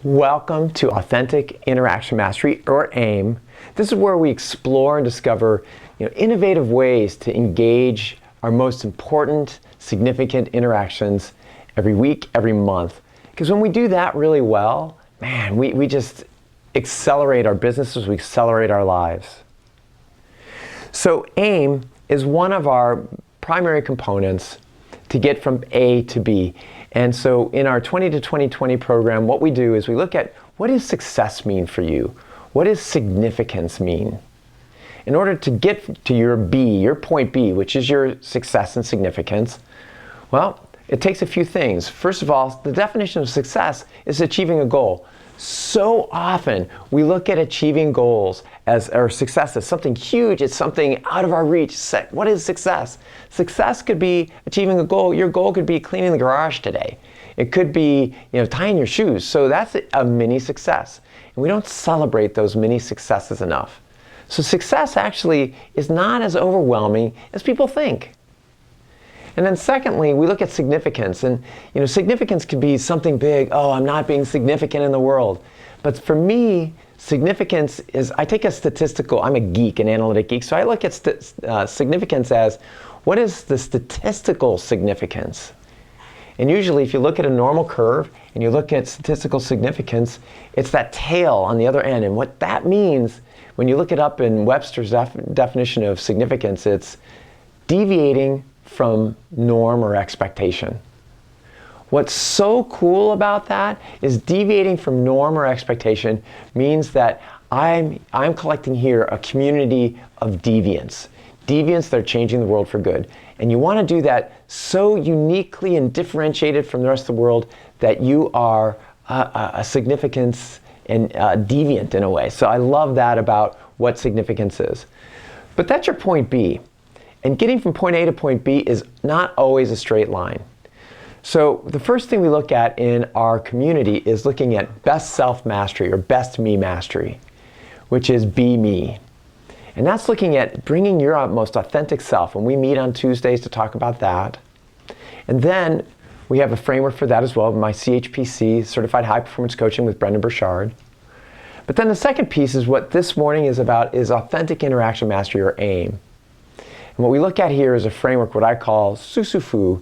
Welcome to Authentic Interaction Mastery, or AIM. This is where we explore and discover innovative ways to engage our most important, significant interactions every week, every month. Because when we do that really well, man, we just accelerate our businesses, we accelerate our lives. So AIM is one of our primary components to get from A to B. And so in our 20 to 2020 program, what we do is we look at what does success mean for you? What does significance mean? In order to get to your B, your point B, which is your success and significance, well, it takes a few things. First of all, the definition of success is achieving a goal. So often we look at achieving goals or success as something huge, it's something out of our reach. What is success? Success could be achieving a goal. Your goal could be cleaning the garage today. It could be tying your shoes. So that's a mini success. And we don't celebrate those mini successes enough. So success actually is not as overwhelming as people think. And then secondly, we look at significance, and significance could be something big. Oh, I'm not being significant in the world. But for me, significance is, I'm a geek, an analytic geek, so I look at significance as, what is the statistical significance? And usually if you look at a normal curve and you look at statistical significance, it's that tail on the other end. And what that means, when you look it up in Webster's definition of significance, it's deviating from norm or expectation. What's so cool about that is deviating from norm or expectation means that I'm collecting here a community of deviants that are changing the world for good. And you want to do that so uniquely and differentiated from the rest of the world that you are a significance and deviant in a way. So I love that about what significance is. But that's your point B. And getting from point A to point B is not always a straight line. So the first thing we look at in our community is looking at best self mastery or best me mastery, which is be me. And that's looking at bringing your most authentic self. And we meet on Tuesdays to talk about that. And then we have a framework for that as well, my CHPC, Certified High Performance Coaching with Brendan Burchard. But then the second piece is what this morning is about, is authentic interaction mastery, or AIM. And what we look at here is a framework, what I call Susufu.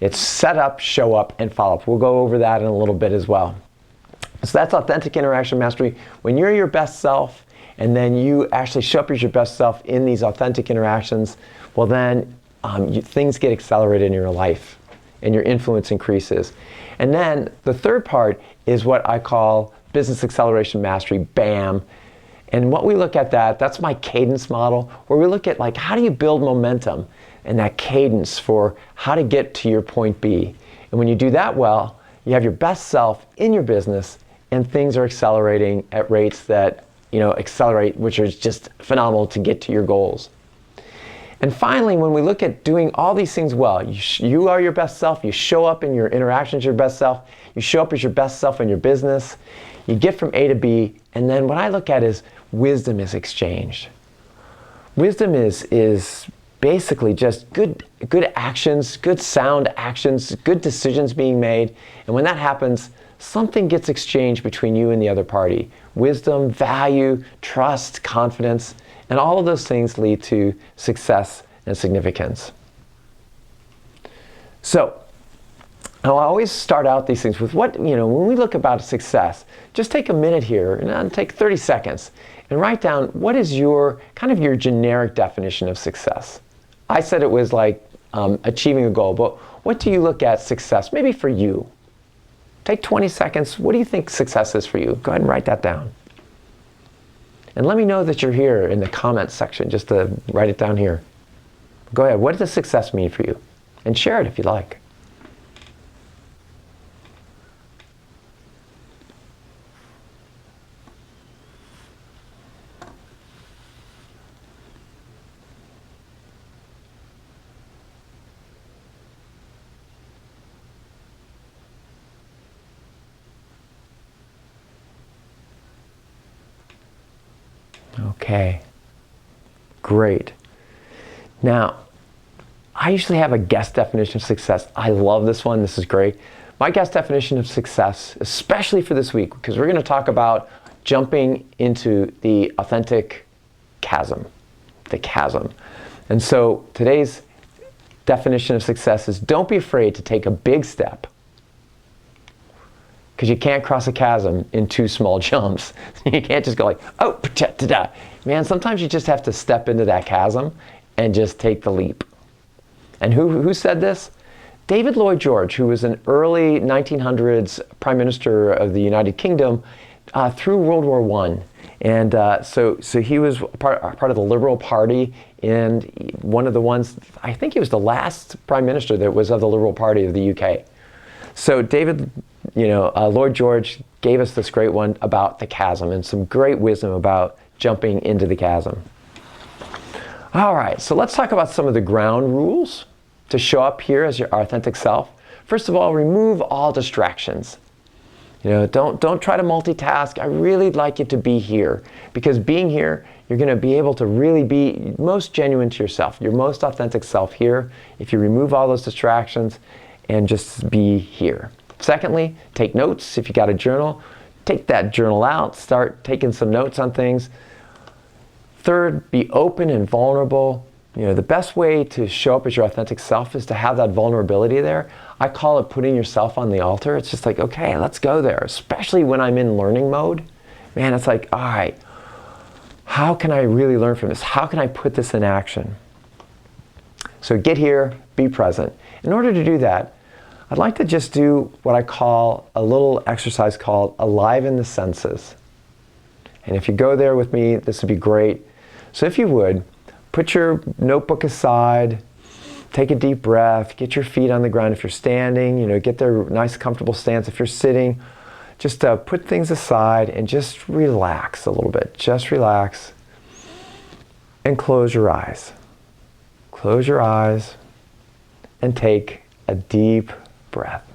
It's set up, show up, and follow up. We'll go over that in a little bit as well. So that's authentic interaction mastery. When you're your best self, and then you actually show up as your best self in these authentic interactions, well then things get accelerated in your life, and your influence increases. And then the third part is what I call business acceleration mastery, BAM. And what we look at that's my cadence model, where we look at how do you build momentum and that cadence for how to get to your point B. And when you do that well, you have your best self in your business, and things are accelerating at rates that accelerate, which are just phenomenal to get to your goals. And finally, when we look at doing all these things well, you are your best self, you show up in your interactions your best self, you show up as your best self in your business, you get from A to B, and then what I look at is wisdom is exchanged. Wisdom is basically just good actions, good sound actions, good decisions being made, and when that happens, something gets exchanged between you and the other party. Wisdom, value, trust, confidence, and all of those things lead to success and significance. So, I always start out these things with when we look about success, just take a minute here and take 30 seconds and write down what is your generic definition of success. I said it was achieving a goal, but what do you look at success, maybe for you? Take 20 seconds. What do you think success is for you? Go ahead and write that down. And let me know that you're here in the comments section, just to write it down here. Go ahead. What does success mean for you? And share it if you like. Okay, great. Now, I usually have a guest definition of success. I love this one. This is great. My guest definition of success, especially for this week, because we're going to talk about jumping into the authentic chasm, the chasm. And so today's definition of success is don't be afraid to take a big step, because you can't cross a chasm in 2 small jumps. You can't just go like, oh, da-da. Man, sometimes you just have to step into that chasm and just take the leap. And who said this? David Lloyd George, who was an early 1900s Prime Minister of the United Kingdom through World War I. And so he was part of the Liberal Party, and one of the ones, I think he was the last Prime Minister that was of the Liberal Party of the UK. So David, Lloyd George gave us this great one about the chasm and some great wisdom about jumping into the chasm. All right, so let's talk about some of the ground rules to show up here as your authentic self. First of all, remove all distractions. Don't try to multitask. I really like you to be here, because being here, you're going to be able to really be most genuine to yourself, your most authentic self here, if you remove all those distractions and just be here. Secondly, take notes. If you got a journal, take that journal out, start taking some notes on things. Third, be open and vulnerable. The best way to show up as your authentic self is to have that vulnerability there. I call it putting yourself on the altar. It's just like, okay, let's go there, especially when I'm in learning mode. Man, it's like, all right, how can I really learn from this? How can I put this in action? So get here, be present. In order to do that, I'd like to just do what I call a little exercise called Alive in the Senses. And if you go there with me, this would be great. So if you would, put your notebook aside, take a deep breath, get your feet on the ground if you're standing, get their nice comfortable stance if you're sitting. Just put things aside and just relax a little bit. Just relax and close your eyes. Close your eyes and take a deep breath.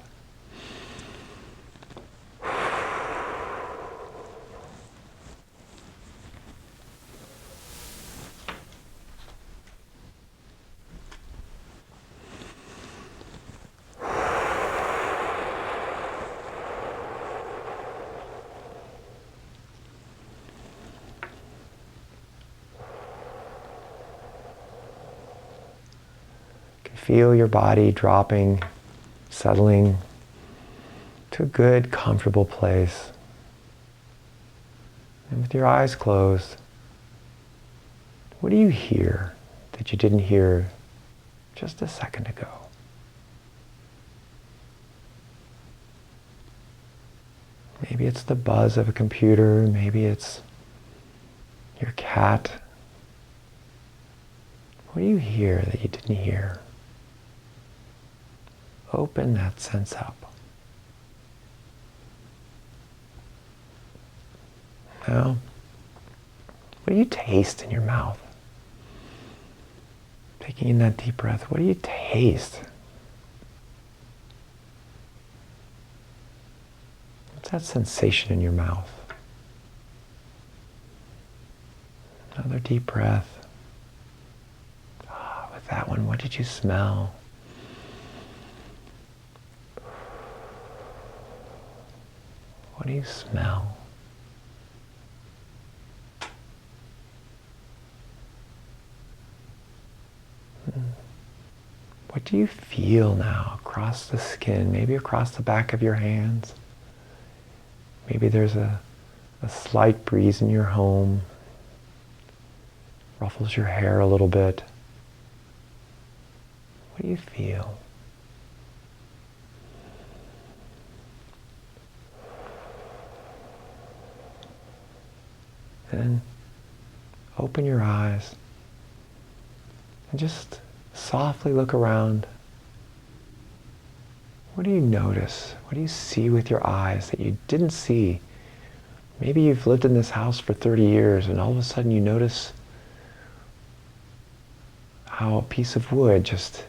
Feel your body dropping, settling to a good, comfortable place. And with your eyes closed, what do you hear that you didn't hear just a second ago? Maybe it's the buzz of a computer, maybe it's your cat. What do you hear that you didn't hear? Open that sense up. Now, what do you taste in your mouth? Taking in that deep breath, what do you taste? What's that sensation in your mouth? Another deep breath. With that one, what did you smell? What do you smell? What do you feel now across the skin, maybe across the back of your hands? Maybe there's a slight breeze in your home, ruffles your hair a little bit. What do you feel? Then open your eyes and just softly look around. What do you notice? What do you see with your eyes that you didn't see? Maybe you've lived in this house for 30 years and all of a sudden you notice how a piece of wood just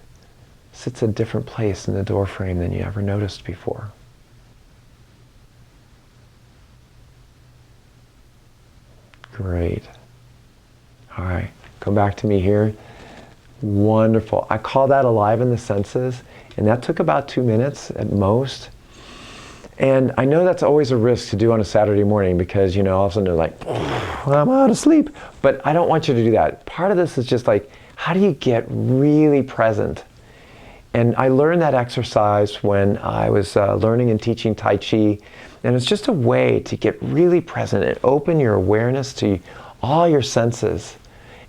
sits a different place in the door frame than you ever noticed before. Great. All right, come back to me here. Wonderful. I call that alive in the senses, and that took about 2 minutes at most. And I know that's always a risk to do on a Saturday morning because, all of a sudden they're like, I'm out of sleep. But I don't want you to do that. Part of this is just like, how do you get really present? And I learned that exercise when I was learning and teaching Tai Chi. And it's just a way to get really present and open your awareness to all your senses.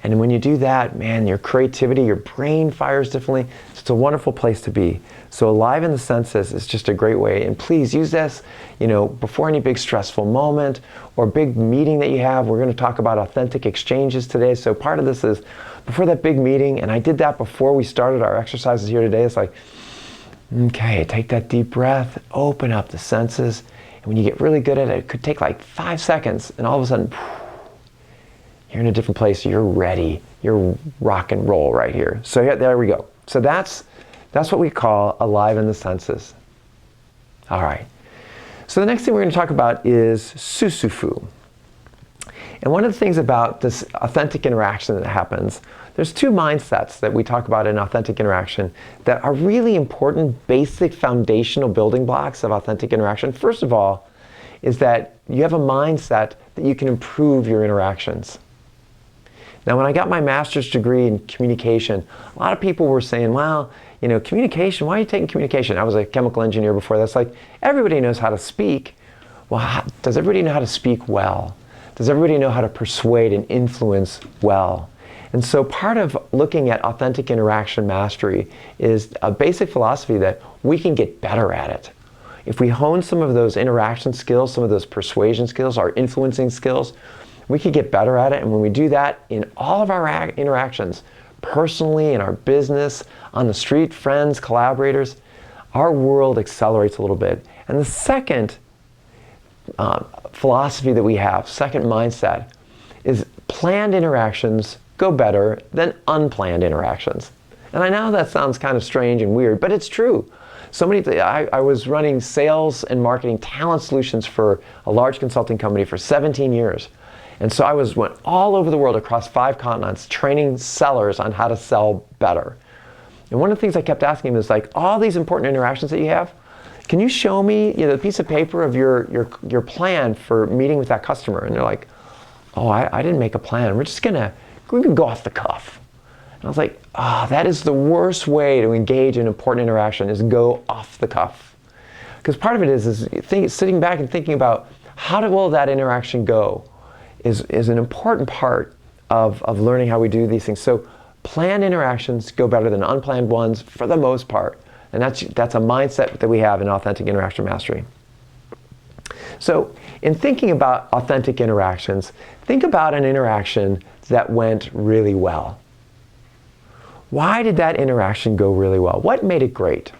And when you do that, man, your creativity, your brain fires differently. It's a wonderful place to be. So alive in the senses is just a great way. And please use this, before any big stressful moment or big meeting that you have. We're going to talk about authentic exchanges today. So part of this is before that big meeting, and I did that before we started our exercises here today. It's like, okay, take that deep breath, open up the senses. And when you get really good at it, it could take like 5 seconds, and all of a sudden, you're in a different place. You're ready. You're rock and roll right here. So yeah, there we go. So that's what we call alive in the senses. All right. So the next thing we're going to talk about is susufu. And one of the things about this authentic interaction that happens, there's 2 mindsets that we talk about in authentic interaction that are really important, basic foundational building blocks of authentic interaction. First of all, is that you have a mindset that you can improve your interactions. Now, when I got my master's degree in communication, a lot of people were saying, well, communication, why are you taking communication? I was a chemical engineer before. That's like, everybody knows how to speak. Well, does everybody know how to speak well? Does everybody know how to persuade and influence well? And so part of looking at authentic interaction mastery is a basic philosophy that we can get better at it. If we hone some of those interaction skills, some of those persuasion skills, our influencing skills, we can get better at it. And when we do that in all of our interactions, personally, in our business, on the street, friends, collaborators, our world accelerates a little bit. And the second philosophy that we have, second mindset, is planned interactions go better than unplanned interactions. And I know that sounds kind of strange and weird, but it's true. I was running sales and marketing talent solutions for a large consulting company for 17 years. And so I went all over the world across 5 continents training sellers on how to sell better. And one of the things I kept asking them is like, all these important interactions that you have, can you show me the piece of paper of your plan for meeting with that customer? And they're like, oh, I didn't make a plan. We can go off the cuff. And I was like, that is the worst way to engage in important interaction, is go off the cuff. Because part of it is sitting back and thinking about how will that interaction go is an important part of learning how we do these things. So planned interactions go better than unplanned ones for the most part. And that's a mindset that we have in authentic interaction mastery. So in thinking about authentic interactions, think about an interaction that went really well. Why did that interaction go really well? What made it great?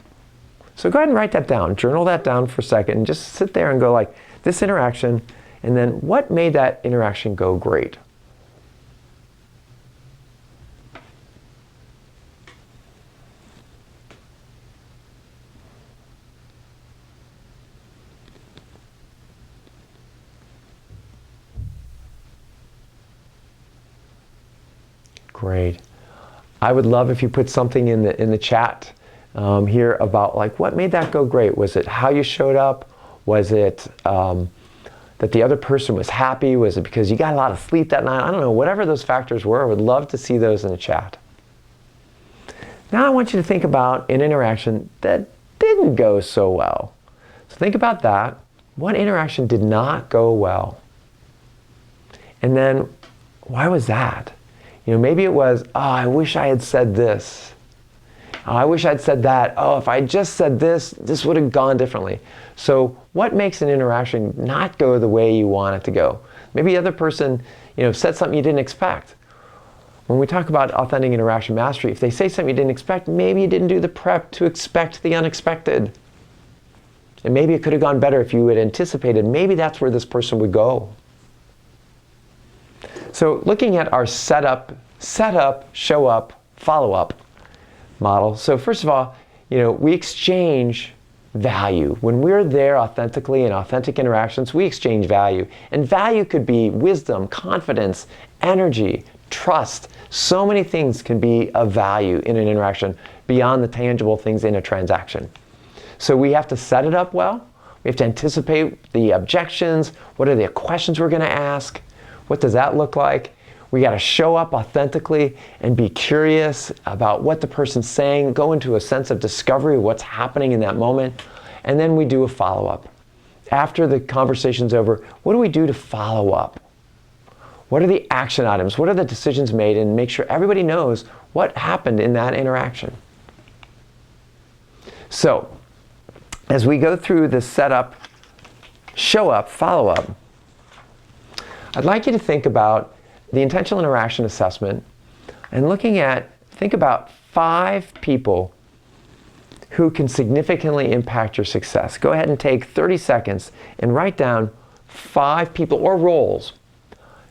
So go ahead and write that down. Journal that down for a second and just sit there and go like, this interaction, and then what made that interaction go great? Great. I would love if you put something in the chat here about like what made that go great. Was it how you showed up? Was it that the other person was happy? Was it because you got a lot of sleep that night? I don't know. Whatever those factors were, I would love to see those in the chat. Now I want you to think about an interaction that didn't go so well. So think about that. What interaction did not go well? And then why was that? Maybe it was, I wish I had said this. I wish I'd said that. If I just said this, this would have gone differently. So what makes an interaction not go the way you want it to go? Maybe the other person, said something you didn't expect. When we talk about authentic interaction mastery, if they say something you didn't expect, maybe you didn't do the prep to expect the unexpected. And maybe it could have gone better if you had anticipated. Maybe that's where this person would go. So looking at our set up, show up, follow up model. So first of all, we exchange value. When we're there authentically in authentic interactions, we exchange value. And value could be wisdom, confidence, energy, trust. So many things can be of value in an interaction beyond the tangible things in a transaction. So we have to set it up well. We have to anticipate the objections. What are the questions we're going to ask? What does that look like? We got to show up authentically and be curious about what the person's saying, go into a sense of discovery of what's happening in that moment, and then we do a follow-up. After the conversation's over, what do we do to follow up? What are the action items? What are the decisions made? And make sure everybody knows what happened in that interaction. So, as we go through the setup, show up, follow up, I'd like you to think about the intentional interaction assessment and think about 5 people who can significantly impact your success. Go ahead and take 30 seconds and write down 5 people or roles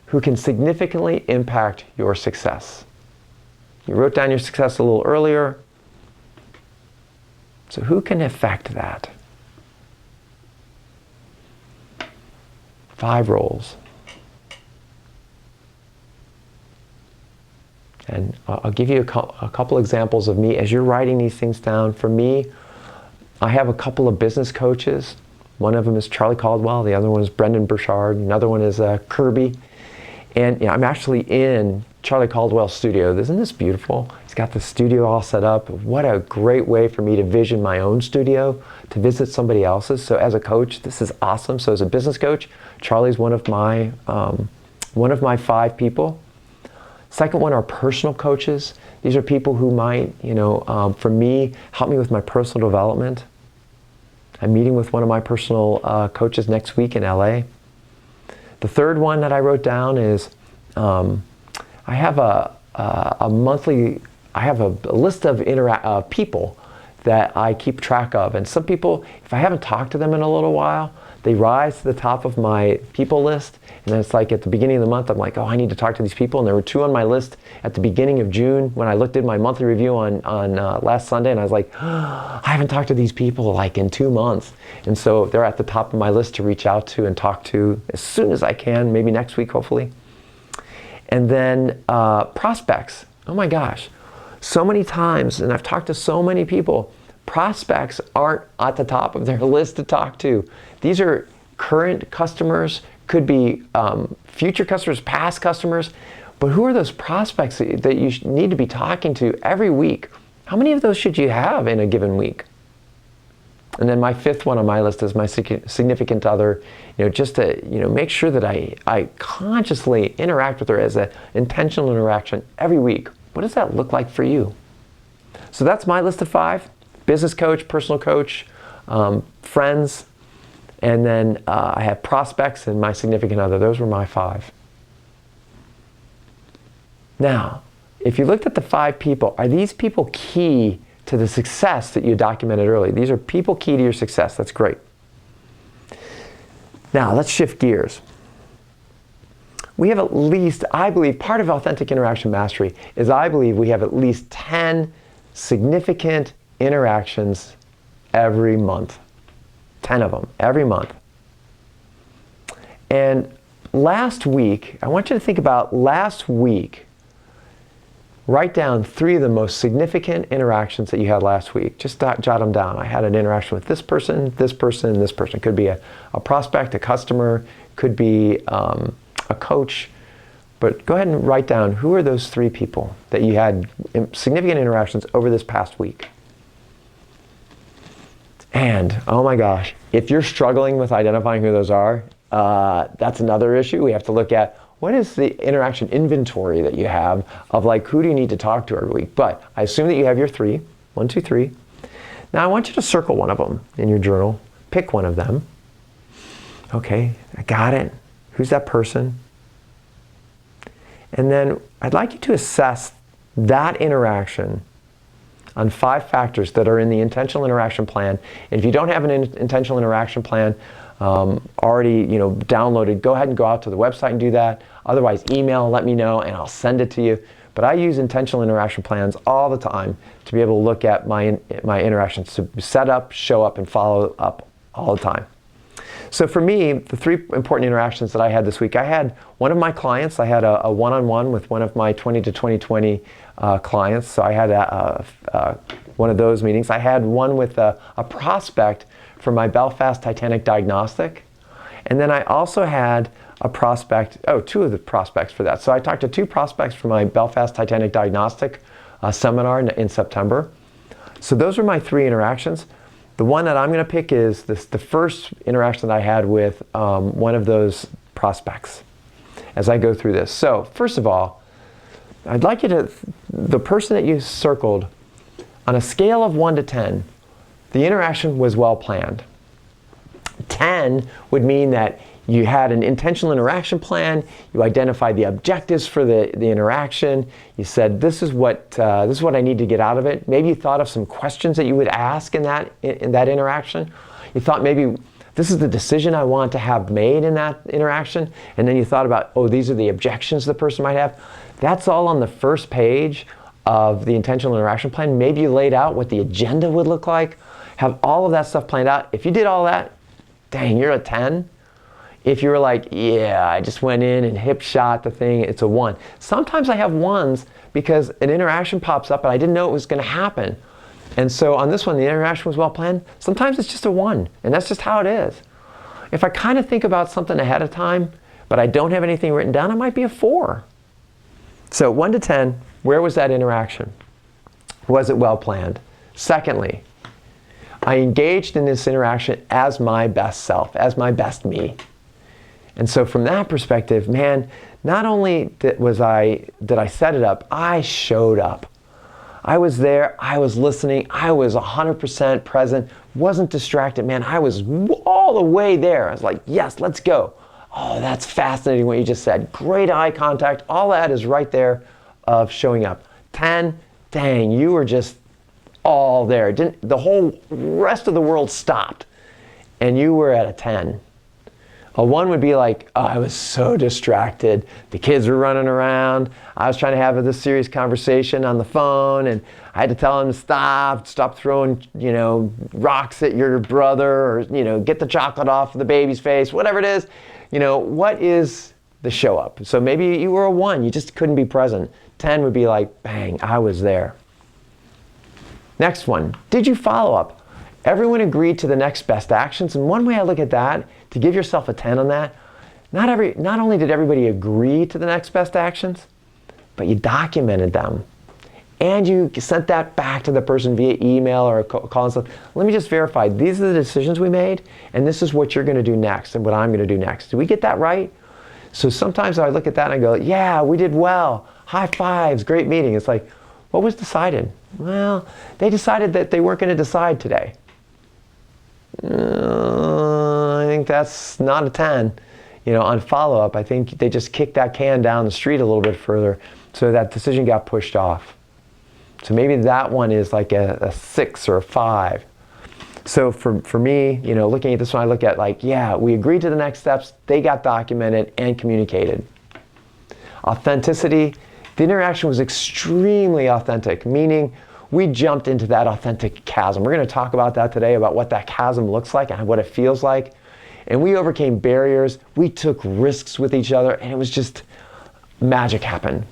who can significantly impact your success. You wrote down your success a little earlier. So who can affect that? 5 roles. And I'll give you a couple examples of me as you're writing these things down. For me, I have a couple of business coaches. One of them is Charlie Caldwell. The other one is Brendan Burchard. Another one is Kirby. And I'm actually in Charlie Caldwell's studio. Isn't this beautiful? He's got the studio all set up. What a great way for me to vision my own studio, to visit somebody else's. So as a coach, this is awesome. So as a business coach, Charlie's one of my 5 people. Second one are personal coaches. These are people who might, for me, help me with my personal development. I'm meeting with one of my personal coaches next week in LA. The third one that I wrote down is I have a list of people that I keep track of. And some people, if I haven't talked to them in a little while, they rise to the top of my people list. And then it's like at the beginning of the month, I'm like, oh, I need to talk to these people. And there were 2 on my list at the beginning of June when I looked at my monthly review on last Sunday. And I was like, oh, I haven't talked to these people like in 2 months. And so they're at the top of my list to reach out to and talk to as soon as I can, maybe next week, hopefully. And then prospects. Oh my gosh. So many times, and I've talked to so many people, prospects aren't at the top of their list to talk to. These are current customers, could be future customers, past customers, but who are those prospects that you need to be talking to every week? How many of those should you have in a given week? And then my 5th one on my list is my significant other, just to make sure that I consciously interact with her as an intentional interaction every week. What does that look like for you? So that's my list of 5. Business coach, personal coach, friends, and then I have prospects and my significant other. Those were my 5. Now, if you looked at the 5 people, are these people key to the success that you documented earlier? These are people key to your success. That's great. Now, let's shift gears. We have at least, I believe, part of Authentic Interaction Mastery is I believe we have at least 10 significant interactions every month. 10 of them every month. And last week, I want you to think about last week. Write down 3 of the most significant interactions that you had last week. Just jot them down. I had an interaction with this person, and this person. It could be a prospect, a customer, could be a coach. But go ahead and write down who are those 3 people that you had significant interactions over this past week. And, oh my gosh, if you're struggling with identifying who those are, that's another issue. We have to look at what is the interaction inventory that you have of who do you need to talk to every week. But I assume that you have your 3, 1, 2, 3. Now I want you to circle one of them in your journal. Pick one of them. Okay, I got it. Who's that person? And then I'd like you to assess that interaction on 5 factors that are in the intentional interaction plan. And if you don't have an intentional interaction plan already downloaded, go ahead and go out to the website and do that. Otherwise, email, let me know, and I'll send it to you. But I use intentional interaction plans all the time to be able to look at my interactions, to set up, show up, and follow up all the time. So for me, the 3 important interactions that I had this week, I had one of my clients. I had a one-on-one with one of my 20 to 2020 clients. So I had one of those meetings. I had one with a prospect for my Belfast Titanic diagnostic. And then I also had a prospect, 2 of the prospects for that. So I talked to 2 prospects for my Belfast Titanic diagnostic seminar in September. So those were my 3 interactions. The one that I'm going to pick is the first interaction that I had with one of those prospects as I go through this. So first of all, I'd like you to, the person that you circled, on a scale of 1 to 10, the interaction was well planned. 10 would mean that you had an intentional interaction plan, you identified the objectives for the interaction, you said this is what I need to get out of it. Maybe you thought of some questions that you would ask in that interaction. You thought maybe this is the decision I want to have made in that interaction, and then you thought about, these are the objections the person might have. That's all on the first page of the intentional interaction plan. Maybe you laid out what the agenda would look like, have all of that stuff planned out. If you did all that, dang, you're a 10. If you were like, yeah, I just went in and hip shot the thing, it's a 1. Sometimes I have 1s because an interaction pops up and I didn't know it was going to happen. And so on this one, the interaction was well planned. Sometimes it's just a 1, and that's just how it is. If I kind of think about something ahead of time, but I don't have anything written down, it might be a 4. So 1 to 10, where was that interaction? Was it well planned? Secondly, I engaged in this interaction as my best self, as my best me. And so from that perspective, man, not only did I set it up, I showed up. I was there, I was listening, I was 100% present, wasn't distracted. Man, I was all the way there. I was like, yes, let's go. Oh, that's fascinating what you just said. Great eye contact. All that is right there of showing up. 10, dang, you were just all there. The whole rest of the world stopped, and you were at a 10. A 1 would be like, I was so distracted. The kids were running around. I was trying to have this serious conversation on the phone, and I had to tell them to stop throwing, rocks at your brother, or, get the chocolate off the baby's face, whatever it is. What is the show up? So maybe you were a 1, you just couldn't be present. 10 would be like, bang, I was there. Next one, did you follow up? Everyone agreed to the next best actions, and one way I look at that, to give yourself a 10 on that, not only did everybody agree to the next best actions, but you documented them. And you sent that back to the person via email or a call and stuff. Let me just verify, these are the decisions we made, and this is what you're going to do next and what I'm going to do next. Did we get that right? So sometimes I look at that and I go, yeah, we did well. High fives, great meeting. It's like, what was decided? Well, they decided that they weren't going to decide today. I think that's not a 10. On follow-up, I think they just kicked that can down the street a little bit further, so that decision got pushed off. So maybe that one is like a 6 or a 5. So for me, looking at this one, I look at like, yeah, we agreed to the next steps, they got documented and communicated. Authenticity, the interaction was extremely authentic, meaning we jumped into that authentic chasm. We're going to talk about that today, about what that chasm looks like and what it feels like. And we overcame barriers, we took risks with each other, and it was just magic happened.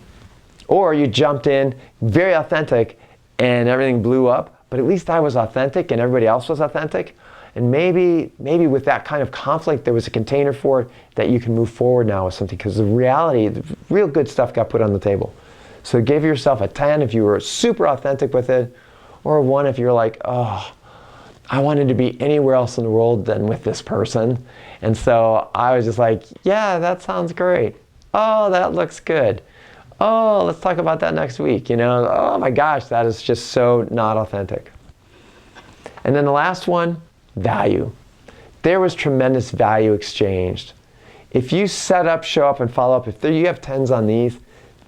Or you jumped in, very authentic, and everything blew up, but at least I was authentic and everybody else was authentic. And maybe with that kind of conflict, there was a container for it that you can move forward now with something, because the reality, the real good stuff got put on the table. So give yourself a 10 if you were super authentic with it, or a 1 if you're like, oh, I wanted to be anywhere else in the world than with this person. And so I was just like, yeah, that sounds great. Oh, that looks good. Oh, let's talk about that next week. Oh my gosh, that is just so not authentic. And then the last one, value. There was tremendous value exchanged. If you set up, show up, and follow up, if you have 10s on these,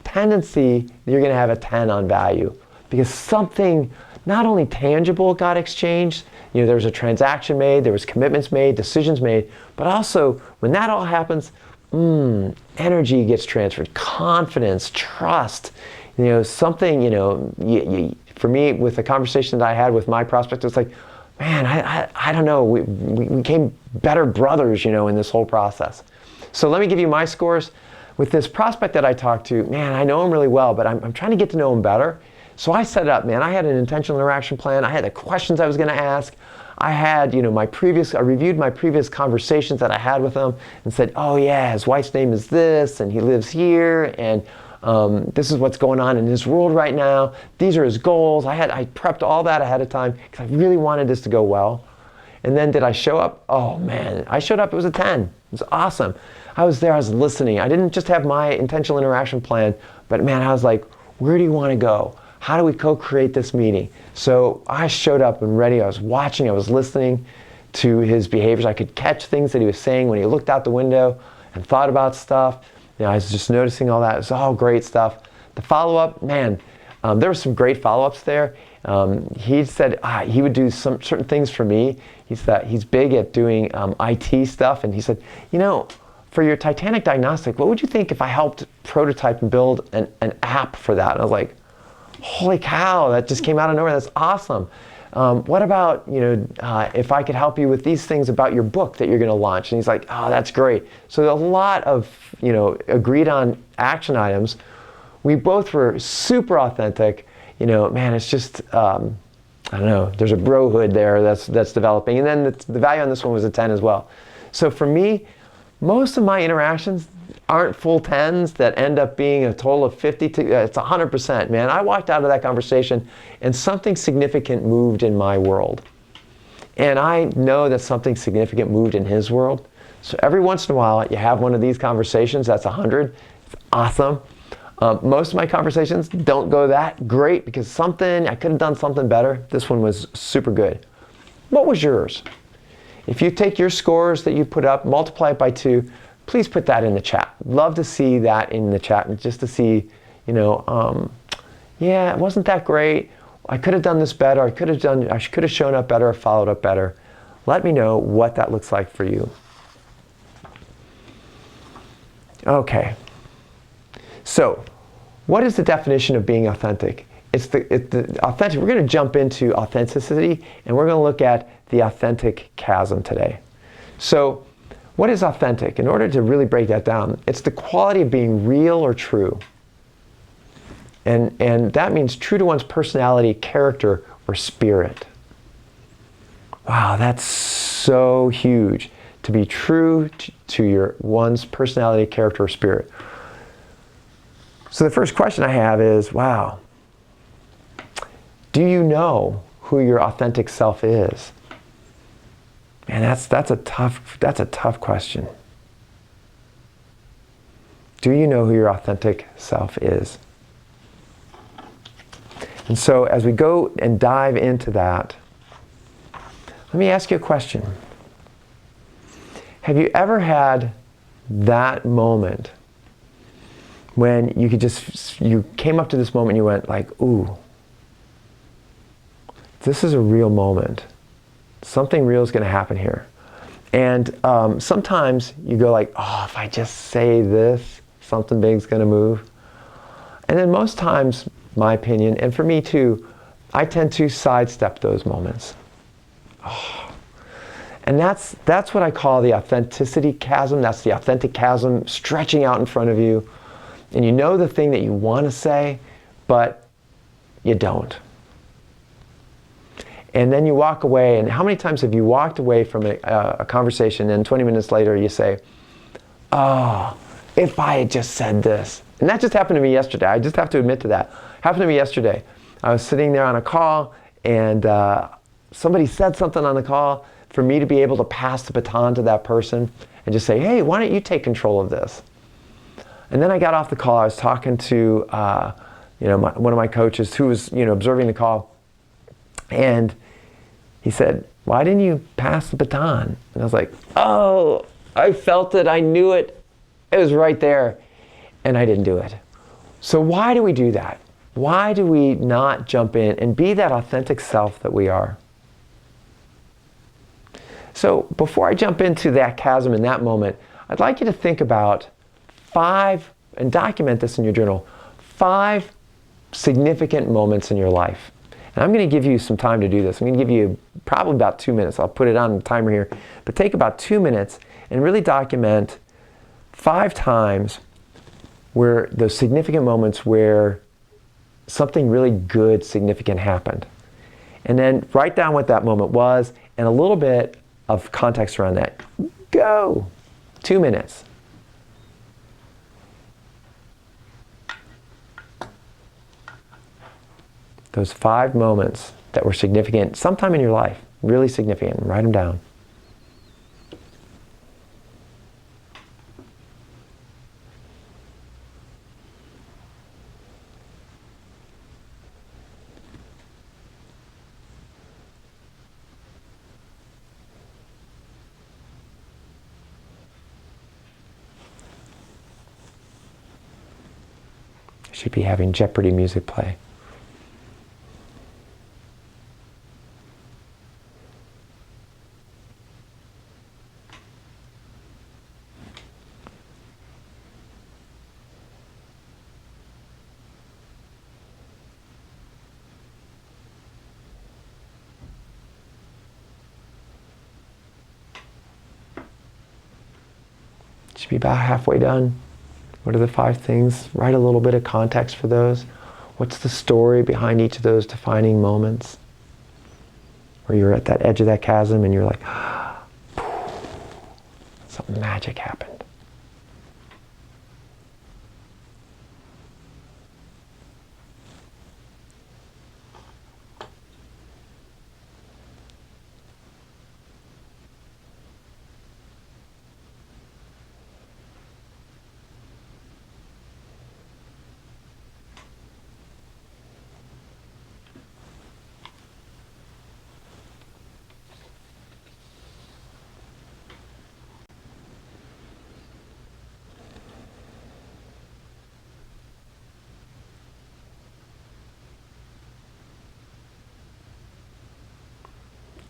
tendency you're going to have a 10 on value, because something not only tangible got exchanged, there was a transaction made, there was commitments made, decisions made, but also when that all happens, energy gets transferred, confidence, trust, something, for me, with the conversation that I had with my prospect, it's like, man, I don't know, we became better brothers, in this whole process. So let me give you my scores. With this prospect that I talked to, man, I know him really well, but I'm trying to get to know him better. So I set it up, man. I had an intentional interaction plan. I had the questions I was going to ask. I had, I reviewed my previous conversations that I had with him and said, oh yeah, his wife's name is this, and he lives here, and this is what's going on in his world right now. These are his goals. I prepped all that ahead of time because I really wanted this to go well. And then did I show up? Oh man, I showed up, it was a 10. It was awesome. I was there, I was listening. I didn't just have my intentional interaction plan, but man, I was like, where do you want to go? How do we co-create this meeting? So I showed up and ready. I was watching, I was listening to his behaviors. I could catch things that he was saying when he looked out the window and thought about stuff. I was just noticing all that. It was all great stuff. The follow-up, man, there were some great follow-ups there. He said he would do some certain things for me. He's big at doing IT stuff, and he said, for your Titanic diagnostic, what would you think if I helped prototype and build an app for that? And I was like, holy cow, that just came out of nowhere. That's awesome. What about, if I could help you with these things about your book that you're going to launch? And he's like, oh, that's great. So a lot of, agreed on action items. We both were super authentic. Man, it's just, I don't know, there's a brohood there that's developing. And then the value on this one was a 10 as well. So for me, most of my interactions aren't full 10s that end up being a total of 50 to, it's 100%, man. I walked out of that conversation and something significant moved in my world. And I know that something significant moved in his world. So every once in a while, you have one of these conversations, that's 100, it's awesome. Most of my conversations don't go that great because I could have done something better. This one was super good. What was yours? If you take your scores that you put up, multiply it by 2, please put that in the chat. Love to see that in the chat, and just to see, yeah, it wasn't that great. I could have done this better. I could have shown up better or followed up better. Let me know what that looks like for you. Okay. So, what is the definition of being authentic? It's the authentic. We're going to jump into authenticity, and we're going to look at the authentic chasm today. So, what is authentic? In order to really break that down, it's the quality of being real or true. And that means true to one's personality, character, or spirit. Wow, that's so huge. To be true to one's personality, character, or spirit. So the first question I have is, wow, do you know who your authentic self is? Man, that's a tough question. Do you know who your authentic self is? And so as we go and dive into that, let me ask you a question. Have you ever had that moment when you came up to this moment and you went like, ooh, this is a real moment. Something real is going to happen here. And sometimes you go like, oh, if I just say this, something big's going to move. And then most times, my opinion, and for me too, I tend to sidestep those moments. Oh. And that's what I call the authenticity chasm. That's the authentic chasm stretching out in front of you. And you know the thing that you want to say, but you don't. And then you walk away, and how many times have you walked away from a conversation and 20 minutes later you say, oh, if I had just said this. And that just happened to me yesterday. I just have to admit to that. Happened to me yesterday. I was sitting there on a call, and somebody said something on the call for me to be able to pass the baton to that person and just say, hey, why don't you take control of this? And then I got off the call. I was talking to one of my coaches who was observing the call. And he said, why didn't you pass the baton? And I was like, oh, I felt it. I knew it. It was right there. And I didn't do it. So why do we do that? Why do we not jump in and be that authentic self that we are? So before I jump into that chasm in that moment, I'd like you to think about 5, and document this in your journal, 5 significant moments in your life. And And I'm going to give you some time to do this. I'm going to give you probably about 2 minutes. I'll put it on the timer here. But take about 2 minutes and really document 5 times where those significant moments where something really good, significant happened. And then write down what that moment was and a little bit of context around that. Go. 2 minutes. Those 5 moments that were significant sometime in your life, really significant. Write them down. Should be having Jeopardy music play. Should be about halfway done. What are the 5 things? Write a little bit of context for those. What's the story behind each of those defining moments? Where you're at that edge of that chasm and you're like, something magic happened.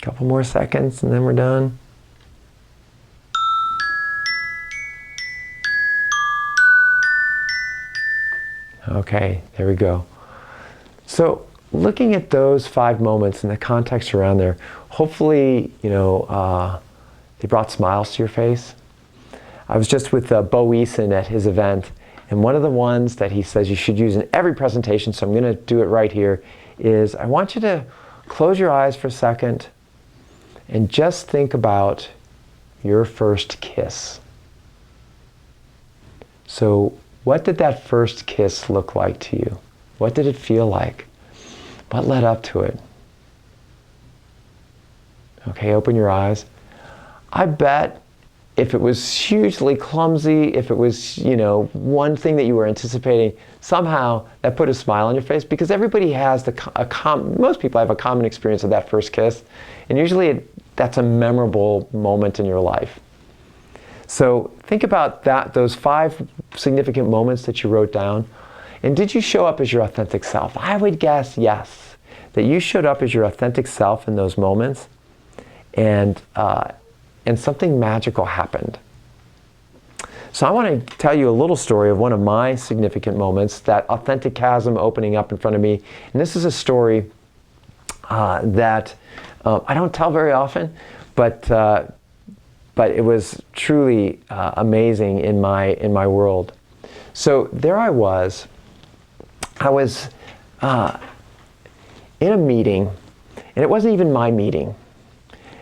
Couple more seconds and then we're done. Okay, there we go. So looking at those 5 moments and the context around there, hopefully, they brought smiles to your face. I was just with Bo Eason at his event, and one of the ones that he says you should use in every presentation, so I'm going to do it right here, is I want you to close your eyes for a second and just think about your first kiss. So what did that first kiss look like to you? What did it feel like? What led up to it? Okay, open your eyes. I bet if it was hugely clumsy, if it was, one thing that you were anticipating, somehow that put a smile on your face, because everybody has most people have a common experience of that first kiss, and usually that's a memorable moment in your life. So think about those 5 significant moments that you wrote down, and did you show up as your authentic self? I would guess yes, that you showed up as your authentic self in those moments, and something magical happened. So I want to tell you a little story of one of my significant moments, that authentic chasm opening up in front of me. And this is a story that I don't tell very often, but it was truly amazing in my world. So there I was in a meeting, and it wasn't even my meeting.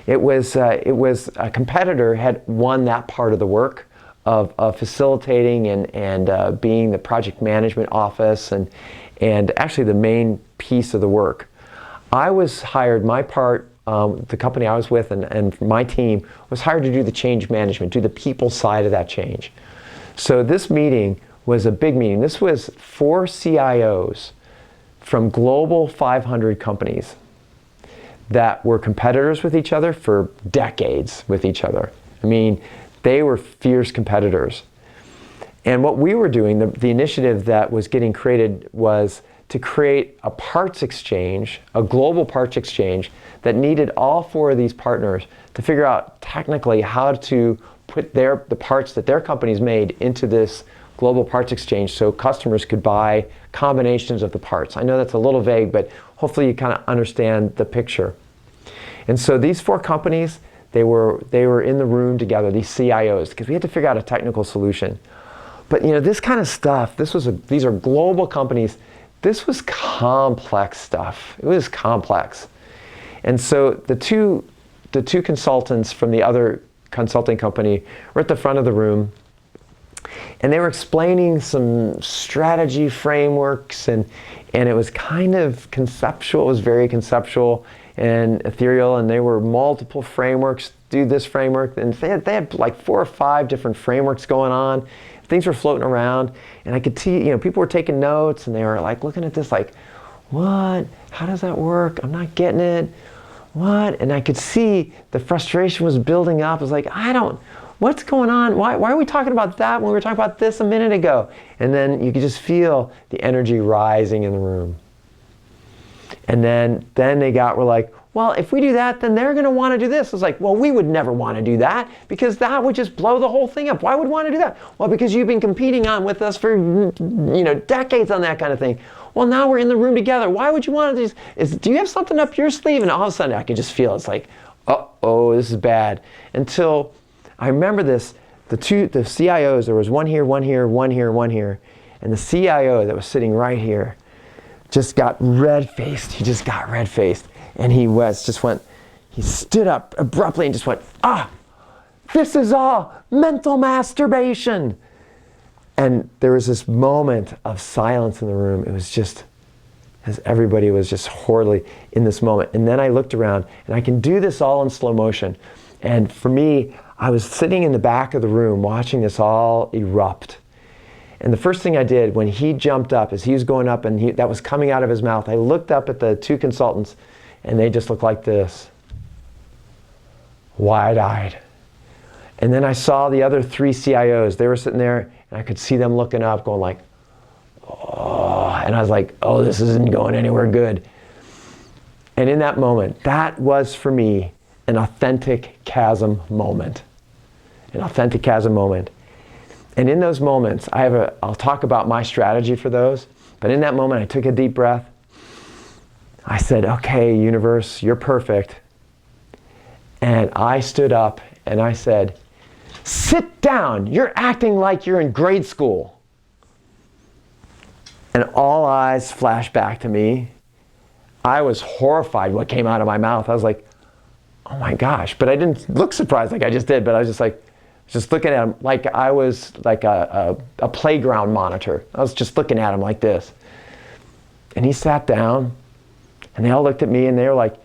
It was a competitor had won that part of the work of facilitating and being the project management office and actually the main piece of the work. I was hired, my part, the company I was with and my team was hired to do the change management, do the people side of that change. So this meeting was a big meeting. This was 4 CIOs from global 500 companies that were competitors with each other for decades with each other. I mean, they were fierce competitors. And what we were doing, the initiative that was getting created was to create a parts exchange, a global parts exchange that needed all 4 of these partners to figure out technically how to put the parts that their companies made into this global parts exchange so customers could buy combinations of the parts. I know that's a little vague, but hopefully you kind of understand the picture. And so these 4 companies, they were in the room together, these CIOs, because we had to figure out a technical solution. But this kind of stuff, these are global companies. This was complex stuff. It was complex. And so the two consultants from the other consulting company were at the front of the room, and they were explaining some strategy frameworks, and it was kind of conceptual. It was very conceptual and ethereal, and they were multiple frameworks. Do this framework, and they had like 4 or 5 different frameworks going on. Things were floating around, and I could see, people were taking notes, and they were like looking at this like, what? How does that work? I'm not getting it. What? And I could see the frustration was building up. I was like, what's going on? Why are we talking about that when we were talking about this a minute ago? And then you could just feel the energy rising in the room. And then were like, well, if we do that, then they're going to want to do this. It's like, well, we would never want to do that because that would just blow the whole thing up. Why would we want to do that? Well, because you've been competing with us for decades on that kind of thing. Well, now we're in the room together. Why would you want to do this? Do you have something up your sleeve? And all of a sudden I could just feel it's like, uh-oh, this is bad. Until I remember this, the CIOs, there was one here, one here, one here, one here. And the CIO that was sitting right here just got red-faced. He just got red-faced. And he stood up abruptly and just went, this is all mental masturbation. And there was this moment of silence in the room. It was just, as everybody was just horribly in this moment. And then I looked around, and I can do this all in slow motion. And for me, I was sitting in the back of the room watching this all erupt. And the first thing I did when he jumped up, as he was going up and that was coming out of his mouth, I looked up at the 2 consultants, and they just looked like this, wide-eyed. And then I saw the other 3 CIOs. They were sitting there, and I could see them looking up, going like, oh. And I was like, oh, this isn't going anywhere good. And in that moment, that was for me an authentic chasm moment. An authentic chasm moment. And in those moments, I'll talk about my strategy for those, but in that moment, I took a deep breath. I said, okay, universe, you're perfect. And I stood up and I said, sit down, you're acting like you're in grade school. And all eyes flashed back to me. I was horrified what came out of my mouth. I was like, oh my gosh, but I didn't look surprised like I just did, but I was just like, just looking at him like I was like a playground monitor. I was just looking at him like this. And he sat down, and they all looked at me, and they were like,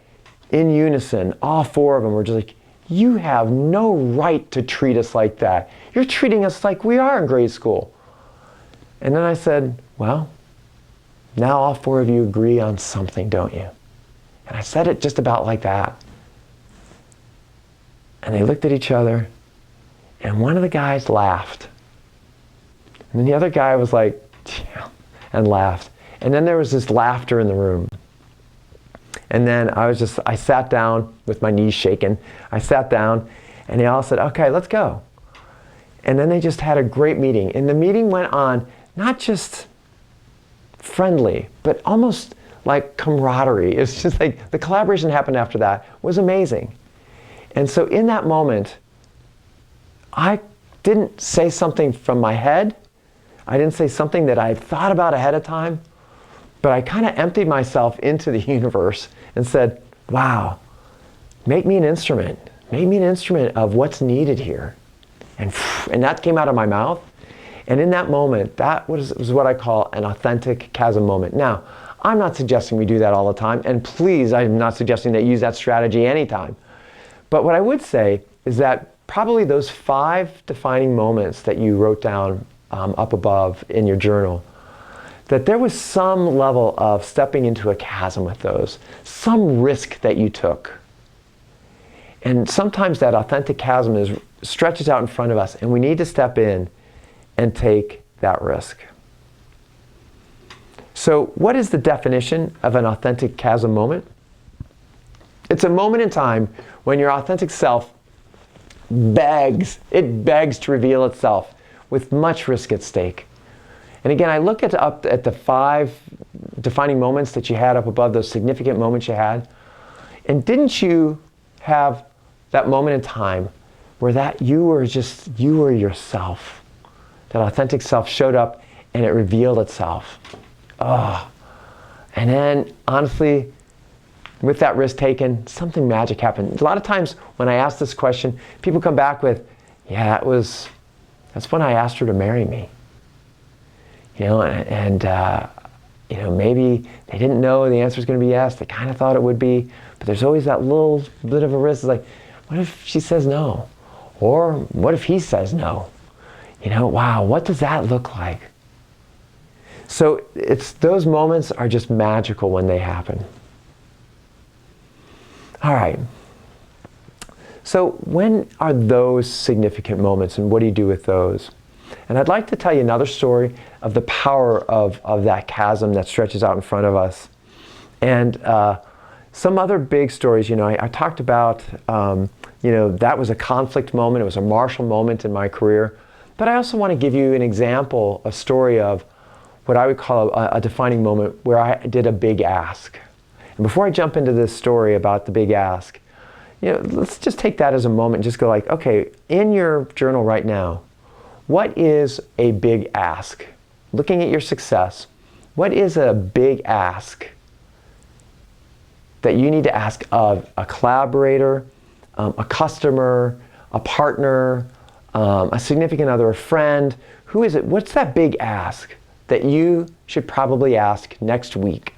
in unison, all 4 of them were just like, you have no right to treat us like that. You're treating us like we are in grade school. And then I said, well, now all 4 of you agree on something, don't you? And I said it just about like that. And they looked at each other, and one of the guys laughed. And then the other guy was like, yeah, and laughed. And then there was this laughter in the room. And then I sat down with my knees shaking. I sat down, and they all said, okay, let's go. And then they just had a great meeting. And the meeting went on not just friendly, but almost like camaraderie. It's just like the collaboration happened after that was amazing. And so in that moment, I didn't say something from my head. I didn't say something that I thought about ahead of time, but I kind of emptied myself into the universe and said, wow, make me an instrument. Make me an instrument of what's needed here. And that came out of my mouth. And in that moment, that was what I call an authentic chasm moment. Now, I'm not suggesting we do that all the time. And please, I'm not suggesting that you use that strategy anytime. But what I would say is that probably those 5 defining moments that you wrote down up above in your journal, that there was some level of stepping into a chasm with those, some risk that you took. And sometimes that authentic chasm stretches out in front of us, and we need to step in and take that risk. So what is the definition of an authentic chasm moment? It's a moment in time when your authentic self begs to reveal itself with much risk at stake. And again, I look up at the 5 defining moments that you had up above, those significant moments you had? And didn't you have that moment in time where you were yourself? That authentic self showed up and it revealed itself. Oh. And then, honestly, with that risk taken, something magic happened. A lot of times when I ask this question, people come back with, yeah, that's when I asked her to marry me. Maybe they didn't know the answer was going to be yes. They kind of thought it would be, but there's always that little bit of a risk. It's like, what if she says no? Or what if he says no? Wow, what does that look like? So those moments are just magical when they happen. All right. So when are those significant moments, and what do you do with those? And I'd like to tell you another story of the power of that chasm that stretches out in front of us. And some other big stories, I talked about, that was a conflict moment. It was a martial moment in my career. But I also want to give you an example, a story of what I would call a defining moment where I did a big ask. And before I jump into this story about the big ask, let's just take that as a moment and just go like, okay, in your journal right now, what is a big ask? Looking at your success, what is a big ask that you need to ask of a collaborator, a customer, a partner, a significant other, a friend? Who is it? What's that big ask that you should probably ask next week?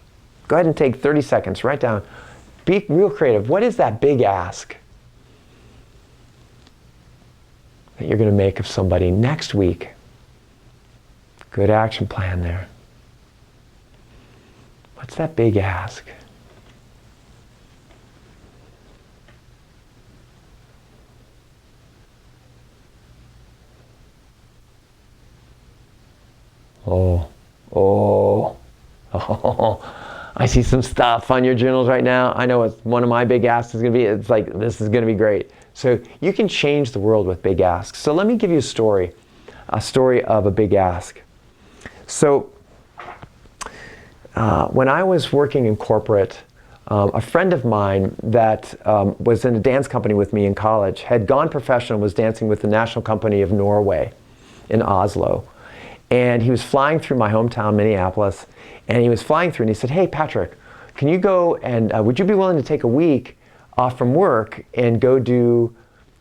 Go ahead and take 30 seconds, write down. Be real creative. What is that big ask that you're going to make of somebody next week? Good action plan there. What's that big ask? Oh, I see some stuff on your journals right now. I know what one of my big asks is going to be. It's like, this is going to be great. So you can change the world with big asks. So let me give you a story of a big ask. So when I was working in corporate, a friend of mine that was in a dance company with me in college had gone professional, was dancing with the National Company of Norway in Oslo. And he was flying through my hometown, Minneapolis, and he was flying through and he said, hey, Patrick, can you go and would you be willing to take a week off from work and go do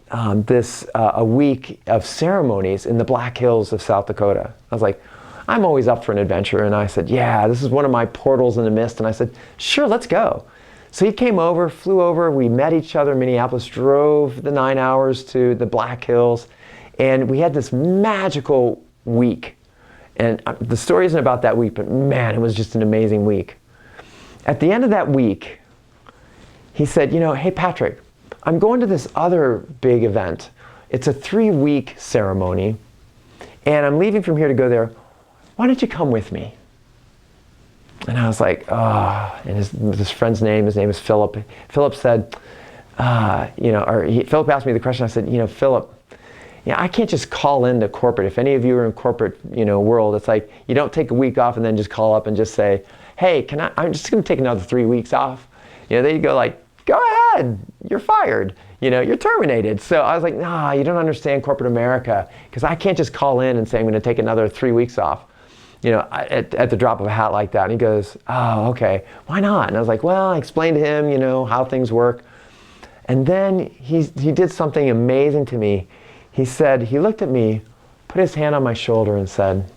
a week of ceremonies in the Black Hills of South Dakota? I was like, I'm always up for an adventure. And I said, yeah, this is one of my portals in the mist. And I said, sure, let's go. So he came over, flew over, we met each other in Minneapolis, drove the 9 hours to the Black Hills, and we had this magical week. And the story isn't about that week, but man, it was just an amazing week. At the end of that week, he said, hey, Patrick, I'm going to this other big event. It's a 3-week ceremony, and I'm leaving from here to go there. Why don't you come with me? And I was like, and his friend's name, his name is Philip. Philip said, Philip asked me the question. I said, Philip, I can't just call into corporate. If any of you are in corporate, world, it's like you don't take a week off and then just call up and just say, hey, I'm just going to take another 3 weeks off. They go like, go ahead, you're fired. You're terminated. So I was like, nah, you don't understand corporate America, because I can't just call in and say I'm going to take another 3 weeks off, at the drop of a hat like that. And he goes, oh, okay, why not? And I was like, well, I explained to him, how things work. And then he did something amazing to me. He said, he looked at me, put his hand on my shoulder and said,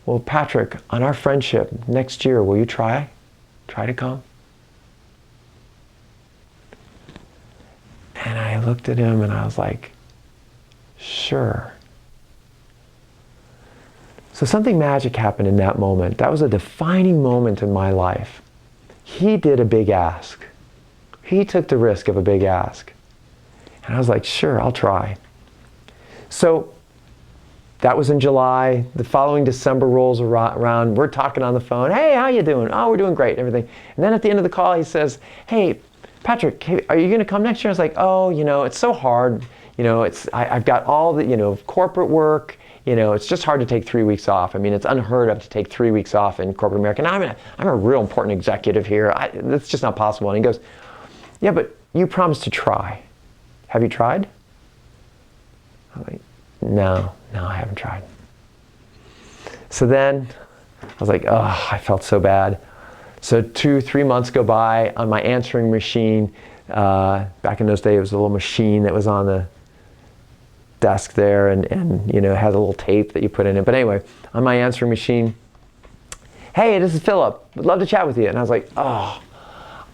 well, Patrick, on our friendship next year, will you try to come? And I looked at him and I was like, sure. So something magic happened in that moment. That was a defining moment in my life. He did a big ask. He took the risk of a big ask. And I was like, sure, I'll try. So that was in July. The following December rolls around. We're talking on the phone. Hey, how you doing? Oh, we're doing great and everything. And then at the end of the call, he says, hey, Patrick, are you going to come next year? I was like, oh, it's so hard. I've got all the, corporate work. It's just hard to take 3 weeks off. I mean, it's unheard of to take 3 weeks off in corporate America. And I'm a real important executive here. That's just not possible. And he goes, yeah, but you promised to try. Have you tried? I'm like, no, I haven't tried. So then I was like, oh, I felt so bad. So 2-3 months go by on my answering machine. Back in those days, it was a little machine that was on the desk there, and it had a little tape that you put in it. But anyway, on my answering machine, hey, this is Philip. Would love to chat with you. And I was like, oh,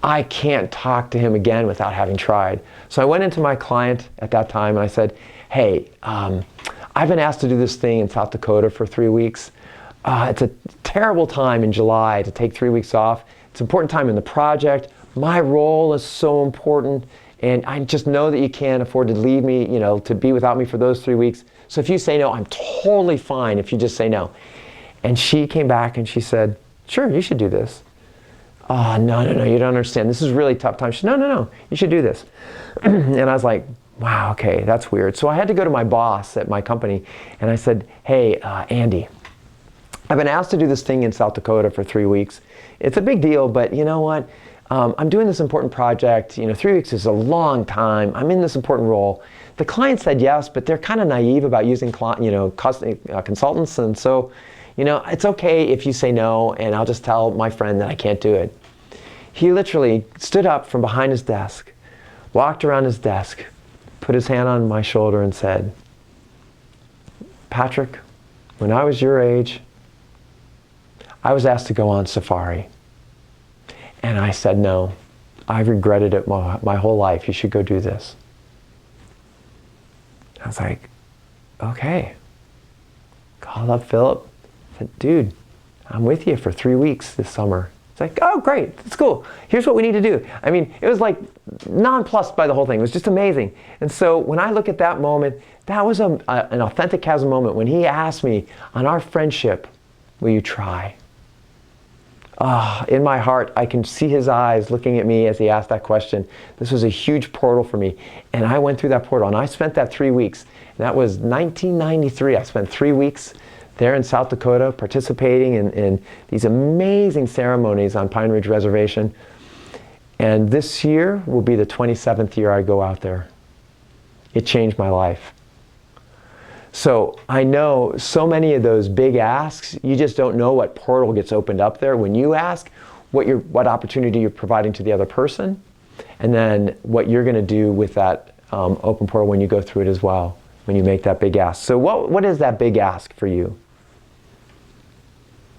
I can't talk to him again without having tried. So I went into my client at that time and I said, hey, I've been asked to do this thing in South Dakota for 3 weeks. It's a terrible time in July to take 3 weeks off. It's an important time in the project. My role is so important, and I just know that you can't afford to leave me, to be without me for those 3 weeks. So if you say no, I'm totally fine if you just say no. And she came back and she said, sure, you should do this. Oh, no, you don't understand. This is a really tough time. She said, no, you should do this. And I was like, wow, okay, that's weird. So I had to go to my boss at my company, and I said, hey, Andy, I've been asked to do this thing in South Dakota for 3 weeks. It's a big deal, but you know what? I'm doing this important project. 3 weeks is a long time. I'm in this important role. The client said yes, but they're kind of naive about using consultants, and so, it's okay if you say no, and I'll just tell my friend that I can't do it. He literally stood up from behind his desk, walked around his desk, put his hand on my shoulder and said, Patrick, when I was your age, I was asked to go on safari. And I said, no, I've regretted it my whole life. You should go do this. I was like, okay. Called up Philip. Said, dude, I'm with you for 3 weeks this summer. It's like, oh, great, that's cool. Here's what we need to do. I mean, it was like nonplussed by the whole thing. It was just amazing. And so when I look at that moment, that was an Authentic Chasm moment when he asked me, on our friendship, will you try? In my heart, I can see his eyes looking at me as he asked that question. This was a huge portal for me. And I went through that portal, and I spent that 3 weeks. And that was 1993. I spent 3 weeks there in South Dakota participating in these amazing ceremonies on Pine Ridge Reservation. And this year will be the 27th year I go out there. It changed my life. So I know so many of those big asks, you just don't know what portal gets opened up there when you ask, what opportunity you're providing to the other person, and then what you're going to do with that open portal when you go through it as well, when you make that big ask. So what is that big ask for you?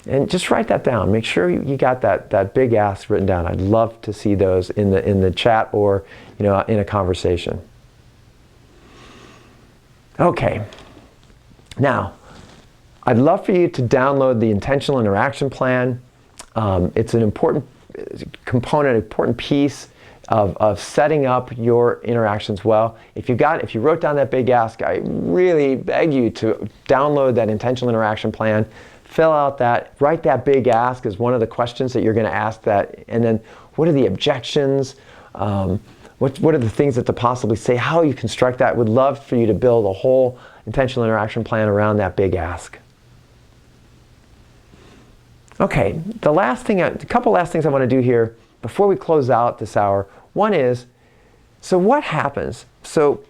And just write that down. Make sure you got that big ask written down. I'd love to see those in the chat or in a conversation. Okay. Now, I'd love for you to download the Intentional Interaction Plan. It's an important component, important piece of setting up your interactions well. If you wrote down that big ask, I really beg you to download that Intentional Interaction Plan, fill out that, write that big ask as one of the questions that you're going to ask that, and then what are the objections? What are the things that to possibly say? How you construct that? Would love for you to build a whole intentional interaction plan around that big ask. Okay, a couple last things I want to do here before we close out this hour. One is, so what happens? So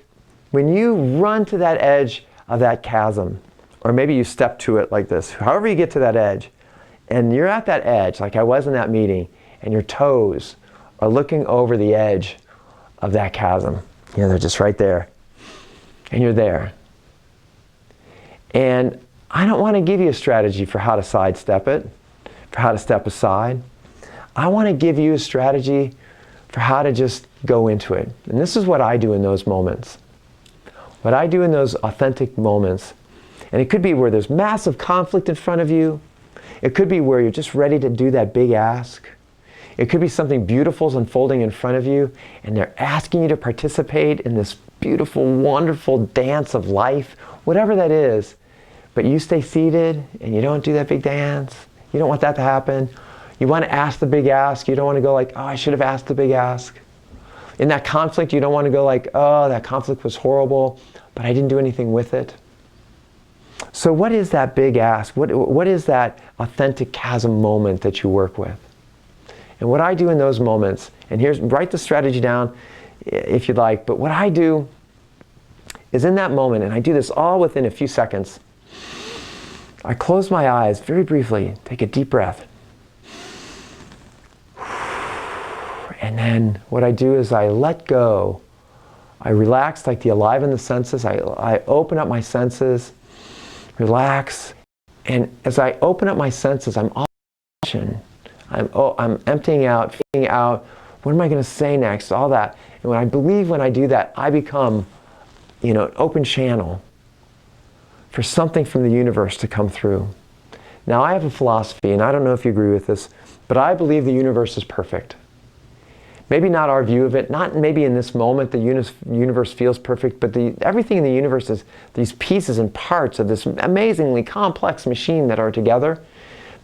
when you run to that edge of that chasm, or maybe you step to it like this, however you get to that edge, and you're at that edge, like I was in that meeting, and your toes are looking over the edge of that chasm. They're just right there. And you're there. And I don't want to give you a strategy for how to sidestep it, for how to step aside. I want to give you a strategy for how to just go into it. And this is what I do in those moments. What I do in those authentic moments, and it could be where there's massive conflict in front of you. It could be where you're just ready to do that big ask. It could be something beautiful is unfolding in front of you, and they're asking you to participate in this beautiful, wonderful dance of life, whatever that is. But you stay seated, and you don't do that big dance. You don't want that to happen. You want to ask the big ask. You don't want to go like, oh, I should have asked the big ask. In that conflict, you don't want to go like, oh, that conflict was horrible, but I didn't do anything with it. So what is that big ask? What is that authentic chasm moment that you work with? And what I do in those moments, and write the strategy down if you'd like, but what I do is in that moment, and I do this all within a few seconds, I close my eyes very briefly, take a deep breath. And then what I do is I let go. I relax like the alive in the senses. I open up my senses, relax. And as I open up my senses, I'm all action. I'm emptying out, feeling out, what am I going to say next, all that. And when I do that, I become, an open channel for something from the universe to come through. Now, I have a philosophy, and I don't know if you agree with this, but I believe the universe is perfect. Maybe not our view of it, not maybe in this moment the universe feels perfect, but everything in the universe is these pieces and parts of this amazingly complex machine that are together.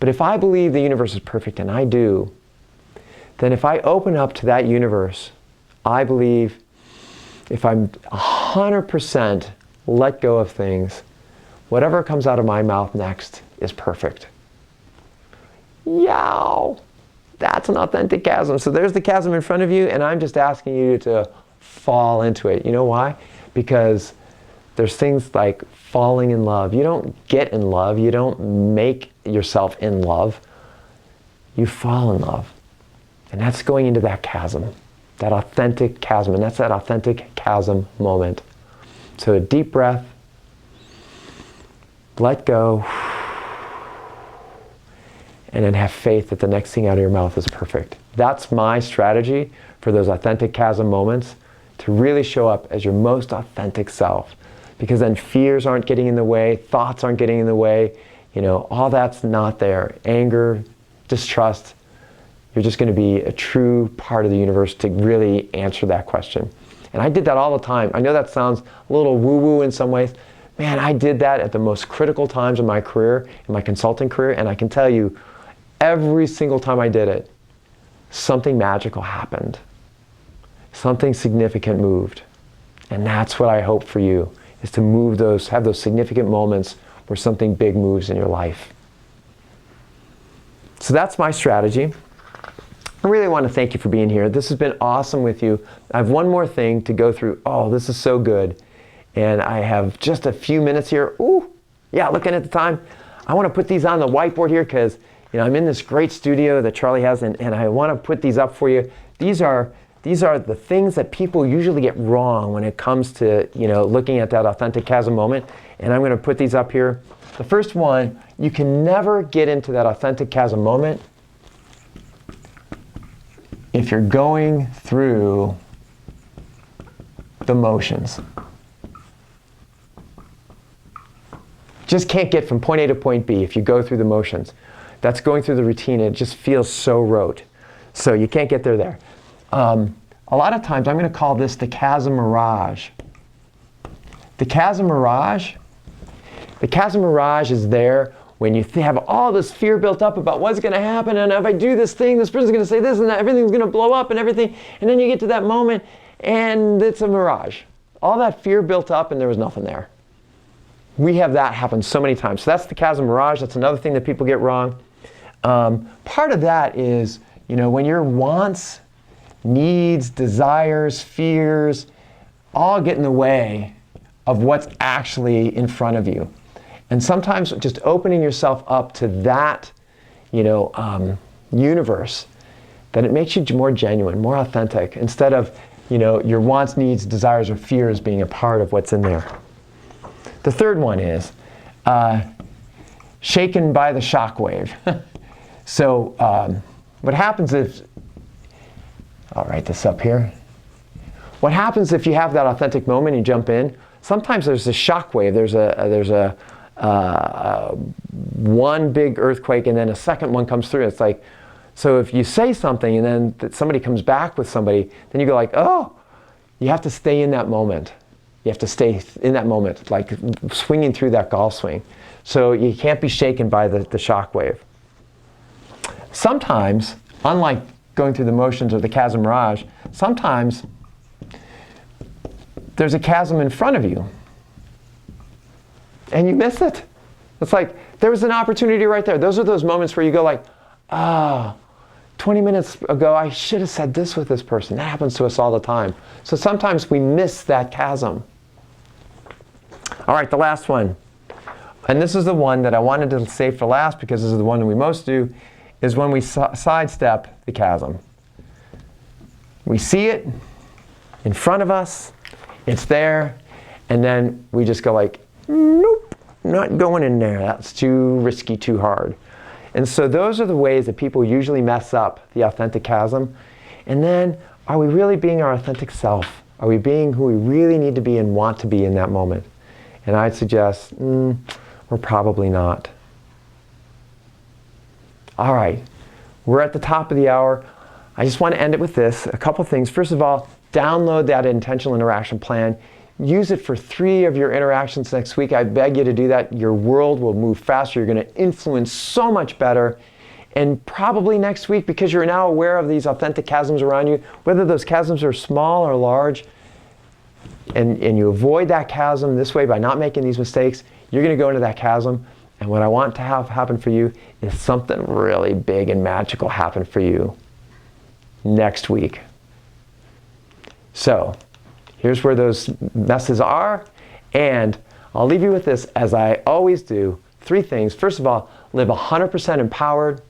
But if I believe the universe is perfect, and I do, then if I open up to that universe, I believe if I'm 100% let go of things, whatever comes out of my mouth next is perfect. Yow! That's an authentic chasm. So there's the chasm in front of you, and I'm just asking you to fall into it. You know why? Because there's things like falling in love. You don't get in love. You don't make yourself in love. You fall in love. And that's going into that chasm, that authentic chasm. And that's that authentic chasm moment. So a deep breath, let go, and then have faith that the next thing out of your mouth is perfect. That's my strategy for those authentic chasm moments, to really show up as your most authentic self. Because then fears aren't getting in the way, thoughts aren't getting in the way, all that's not there. Anger, distrust, you're just going to be a true part of the universe to really answer that question. And I did that all the time. I know that sounds a little woo-woo in some ways. Man, I did that at the most critical times in my career, in my consulting career, and I can tell you, every single time I did it, something magical happened. Something significant moved. And that's what I hope for you, is to have those significant moments where something big moves in your life. So that's my strategy. I really want to thank you for being here. This has been awesome with you. I have one more thing to go through. Oh, this is so good. And I have just a few minutes here. Ooh, yeah, looking at the time. I want to put these on the whiteboard here because I'm in this great studio that Charlie has, and I want to put these up for you. These are the things that people usually get wrong when it comes to looking at that authentic chasm moment. And I'm going to put these up here. The first one, you can never get into that authentic chasm moment if you're going through the motions. Just can't get from point A to point B if you go through the motions. That's going through the routine. It just feels so rote. So you can't get there. A lot of times I'm going to call this the chasm mirage. The chasm mirage is there when you have all this fear built up about what's going to happen, and if I do this thing, this person's going to say this and that, everything's going to blow up and everything, and then you get to that moment and it's a mirage. All that fear built up and there was nothing there. We have that happen so many times. So that's the chasm mirage. That's another thing that people get wrong. Part of that is, when your wants, needs, desires, fears, all get in the way of what's actually in front of you. And sometimes just opening yourself up to that, universe, that it makes you more genuine, more authentic, instead of, your wants, needs, desires, or fears being a part of what's in there. The third one is shaken by the shockwave. So what happens if, I'll write this up here. What happens if you have that authentic moment and you jump in? Sometimes there's a shockwave. There's a one big earthquake and then a second one comes through. It's like, so if you say something and then somebody comes back with somebody, then you go like, oh, you have to stay in that moment. You have to stay in that moment, like swinging through that golf swing. So you can't be shaken by the shock wave. Sometimes, unlike going through the motions or the chasm mirage, sometimes there's a chasm in front of you and you miss it. It's like there was an opportunity right there. Those are those moments where you go like, 20 minutes ago I should have said this with this person. That happens to us all the time. So sometimes we miss that chasm. All right, the last one. And this is the one that I wanted to save for last because this is the one that we most do, is when we sidestep the chasm. We see it in front of us, it's there, and then we just go like, nope, not going in there. That's too risky, too hard. And so those are the ways that people usually mess up the authentic chasm. And then, are we really being our authentic self? Are we being who we really need to be and want to be in that moment? And I'd suggest, we're probably not. All right, we're at the top of the hour. I just want to end it with this, a couple things. First of all, download that intentional interaction plan. Use it for 3 of your interactions next week. I beg you to do that. Your world will move faster. You're going to influence so much better. And probably next week, because you're now aware of these authentic chasms around you, whether those chasms are small or large, and you avoid that chasm this way by not making these mistakes, you're going to go into that chasm. And what I want to have happen for you is something really big and magical happen for you next week. So, here's where those messes are, and I'll leave you with this as I always do. 3 things. First of all, live 100% empowered,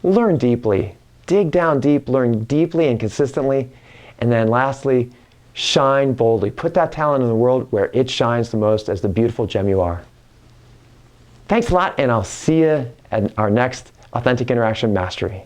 learn deeply, dig down deep, learn deeply and consistently, and then lastly, shine boldly. Put that talent in the world where it shines the most as the beautiful gem you are. Thanks a lot, and I'll see you at our next Authentic Interaction Mastery.